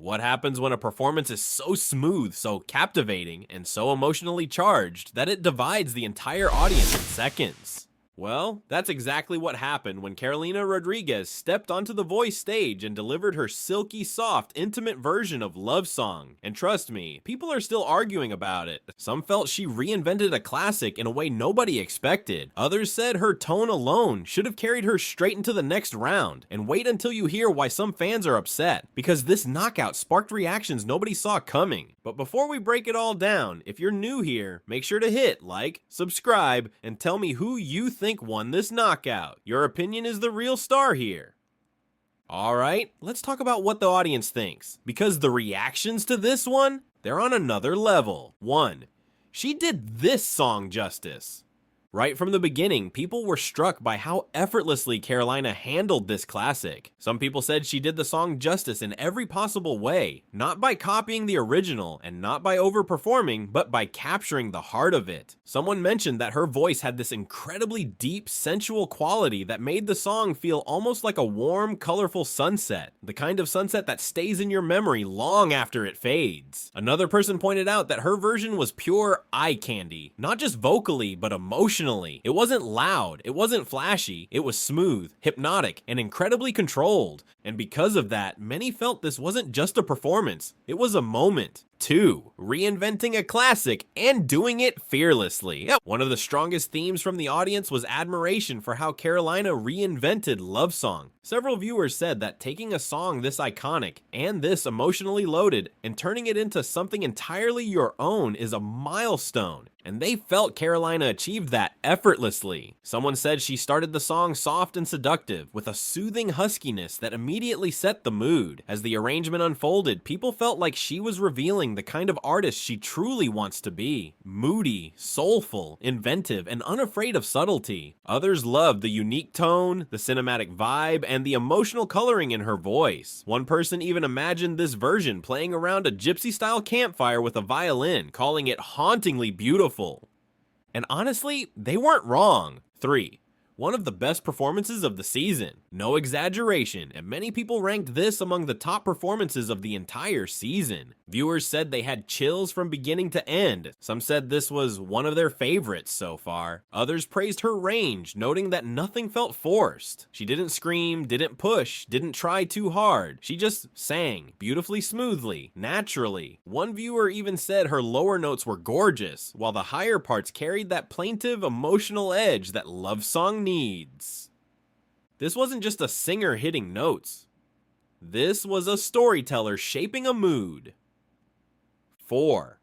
What happens when a performance is so smooth, so captivating, and so emotionally charged that it divides the entire audience in seconds? Well, that's exactly what happened when Carolina Rodriguez stepped onto the Voice stage and delivered her silky, soft, intimate version of Lovesong. And trust me, people are still arguing about it. Some felt she reinvented a classic in a way nobody expected. Others said her tone alone should have carried her straight into the next round. And wait until you hear why some fans are upset, because this knockout sparked reactions nobody saw coming. But before we break it all down, if you're new here, make sure to hit like, subscribe, and tell me who you think won this knockout. Your opinion is the real star here. Alright, let's talk about what the audience thinks, because the reactions to this one, they're on another level. 1. She did this song justice. Right from the beginning, people were struck by how effortlessly Carolina handled this classic. Some people said she did the song justice in every possible way, not by copying the original and not by overperforming, but by capturing the heart of it. Someone mentioned that her voice had this incredibly deep, sensual quality that made the song feel almost like a warm, colorful sunset, the kind of sunset that stays in your memory long after it fades. Another person pointed out that her version was pure eye candy, not just vocally, but emotionally. It wasn't loud, it wasn't flashy, it was smooth, hypnotic, and incredibly controlled. And because of that, many felt this wasn't just a performance, it was a moment. 2. Reinventing a classic and doing it fearlessly. One of the strongest themes from the audience was admiration for how Carolina reinvented Lovesong. Several viewers said that taking a song this iconic and this emotionally loaded and turning it into something entirely your own is a milestone. And they felt Carolina achieved that effortlessly. Someone said she started the song soft and seductive, with a soothing huskiness that immediately set the mood. As the arrangement unfolded, people felt like she was revealing the kind of artist she truly wants to be. Moody, soulful, inventive, and unafraid of subtlety. Others loved the unique tone, the cinematic vibe, and the emotional coloring in her voice. One person even imagined this version playing around a gypsy-style campfire with a violin, calling it hauntingly beautiful. And honestly, they weren't wrong. 3. One of the best performances of the season. No exaggeration, and many people ranked this among the top performances of the entire season. Viewers said they had chills from beginning to end. Some said this was one of their favorites so far. Others praised her range, noting that nothing felt forced. She didn't scream, didn't push, didn't try too hard. She just sang, beautifully smoothly, naturally. One viewer even said her lower notes were gorgeous, while the higher parts carried that plaintive, emotional edge that Lovesong needs. This wasn't just a singer hitting notes. This was a storyteller shaping a mood. 4.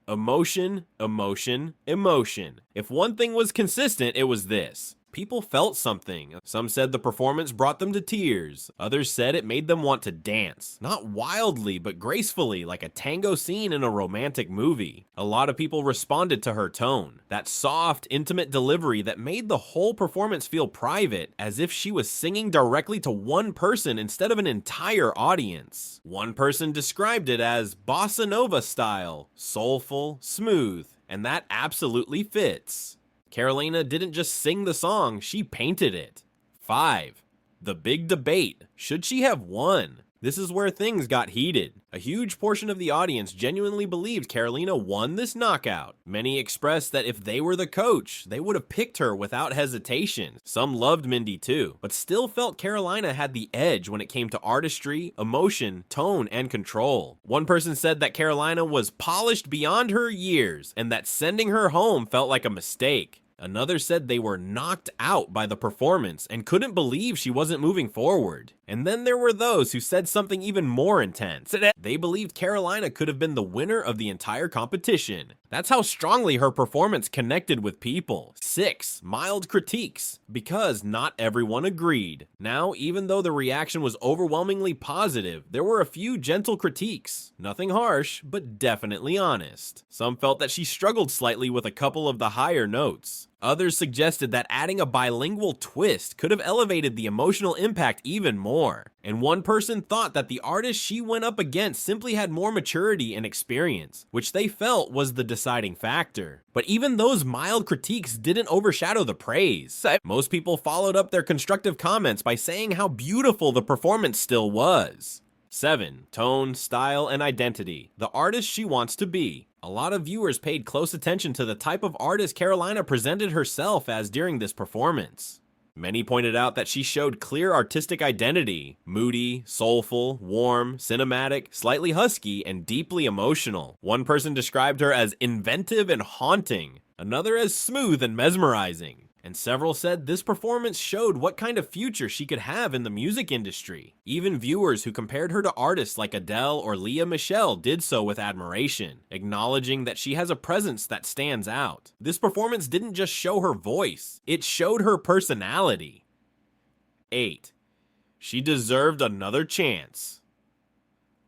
Emotion, emotion, emotion. If one thing was consistent, it was this. People felt something. Some said the performance brought them to tears. Others said it made them want to dance. Not wildly, but gracefully, like a tango scene in a romantic movie. A lot of people responded to her tone. That soft, intimate delivery that made the whole performance feel private, as if she was singing directly to one person instead of an entire audience. One person described it as bossa nova style, soulful, smooth, and that absolutely fits. Carolina didn't just sing the song, she painted it. 5. The big debate. Should she have won? This is where things got heated. A huge portion of the audience genuinely believed Carolina won this knockout. Many expressed that if they were the coach, they would have picked her without hesitation. Some loved Mindy too, but still felt Carolina had the edge when it came to artistry, emotion, tone, and control. One person said that Carolina was polished beyond her years, and that sending her home felt like a mistake. Another said they were knocked out by the performance and couldn't believe she wasn't moving forward. And then there were those who said something even more intense. They believed Carolina could have been the winner of the entire competition. That's how strongly her performance connected with people. 6. Mild critiques, because not everyone agreed. Now, even though the reaction was overwhelmingly positive, there were a few gentle critiques. Nothing harsh, but definitely honest. Some felt that she struggled slightly with a couple of the higher notes. Others suggested that adding a bilingual twist could have elevated the emotional impact even more. And one person thought that the artist she went up against simply had more maturity and experience, which they felt was the deciding factor. But even those mild critiques didn't overshadow the praise. Most people followed up their constructive comments by saying how beautiful the performance still was. 7. Tone, style, and identity. The artist she wants to be. A lot of viewers paid close attention to the type of artist Carolina presented herself as during this performance. Many pointed out that she showed clear artistic identity: moody, soulful, warm, cinematic, slightly husky, and deeply emotional. One person described her as inventive and haunting, another as smooth and mesmerizing. And several said this performance showed what kind of future she could have in the music industry. Even viewers who compared her to artists like Adele or Leah Michele did so with admiration, acknowledging that she has a presence that stands out. This performance didn't just show her voice, it showed her personality. 8. She deserved another chance.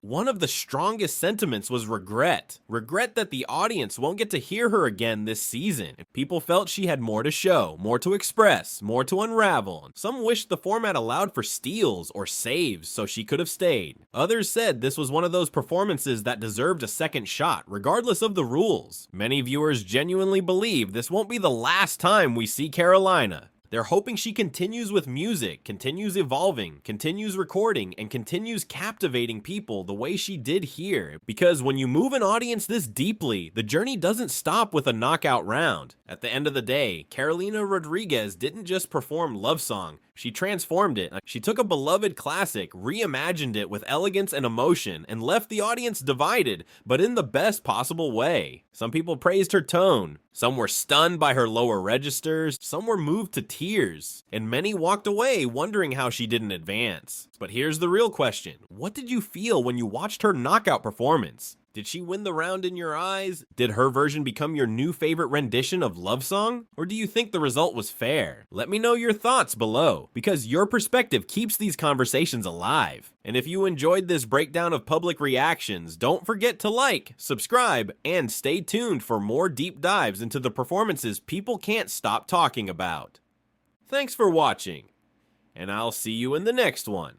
One of the strongest sentiments was regret. Regret that the audience won't get to hear her again this season. People felt she had more to show, more to express, more to unravel. Some wished the format allowed for steals or saves so she could have stayed. Others said this was one of those performances that deserved a second shot, regardless of the rules. Many viewers genuinely believe this won't be the last time we see Carolina. They're hoping she continues with music, continues evolving, continues recording, and continues captivating people the way she did here. Because when you move an audience this deeply, the journey doesn't stop with a knockout round. At the end of the day, Carolina Rodriguez didn't just perform Lovesong, she transformed it. She took a beloved classic, reimagined it with elegance and emotion, and left the audience divided, but in the best possible way. Some people praised her tone, some were stunned by her lower registers, some were moved to tears, and many walked away wondering how she didn't advance. But here's the real question: what did you feel when you watched her knockout performance? Did she win the round in your eyes? Did her version become your new favorite rendition of Lovesong? Or do you think the result was fair? Let me know your thoughts below, because your perspective keeps these conversations alive. And if you enjoyed this breakdown of public reactions, don't forget to like, subscribe, and stay tuned for more deep dives into the performances people can't stop talking about. Thanks for watching, and I'll see you in the next one.